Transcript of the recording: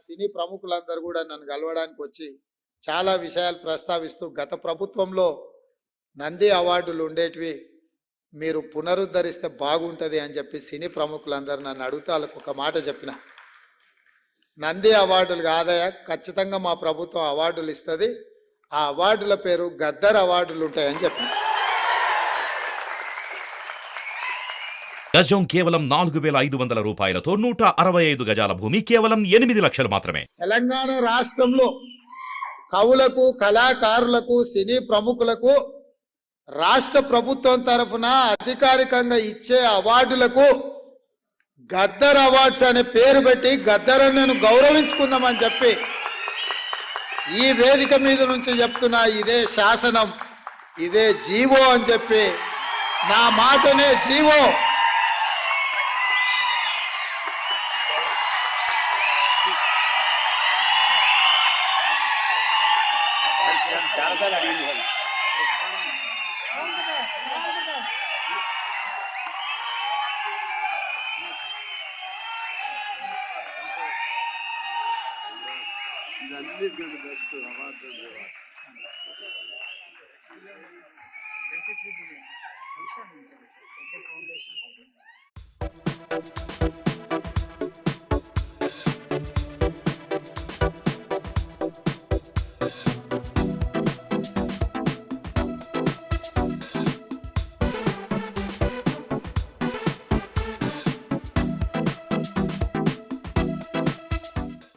సినీ ప్రముఖులందరూ కూడా నన్ను కలవడానికి వచ్చి చాలా విషయాలు ప్రస్తావిస్తూ గత ప్రభుత్వంలో నంది అవార్డులు ఉండేటివి మీరు పునరుద్ధరిస్తే బాగుంటుంది అని చెప్పి సినీ ప్రముఖులందరూ నన్ను అడుగుతా వాళ్ళకు ఒక మాట చెప్పిన, నంది అవార్డులు కాదయా, ఖచ్చితంగా మా ప్రభుత్వం అవార్డులు ఇస్తుంది, ఆ అవార్డుల పేరు గద్దర్ అవార్డులు ఉంటాయని చెప్పిన. గజం కేవలం 4,500 రూపాయలతో 165 గజాల భూమి కేవలం 8 లక్షలు మాత్రమే. తెలంగాణ రాష్ట్రంలో కవులకు, కళాకారులకు, సినీ ప్రముఖులకు రాష్ట్ర ప్రభుత్వం తరఫున అధికారికంగా ఇచ్చే అవార్డులకు గద్దర్ అవార్డ్స్ అనే పేరు పెట్టి గద్దరన్నను గౌరవించుకుందామని చెప్పి ఈ వేదిక మీద నుంచి చెప్తున్నా. ఇదే శాసనం, ఇదే జీవో అని చెప్పి, నా మాటనే జీవో. బెస్ట్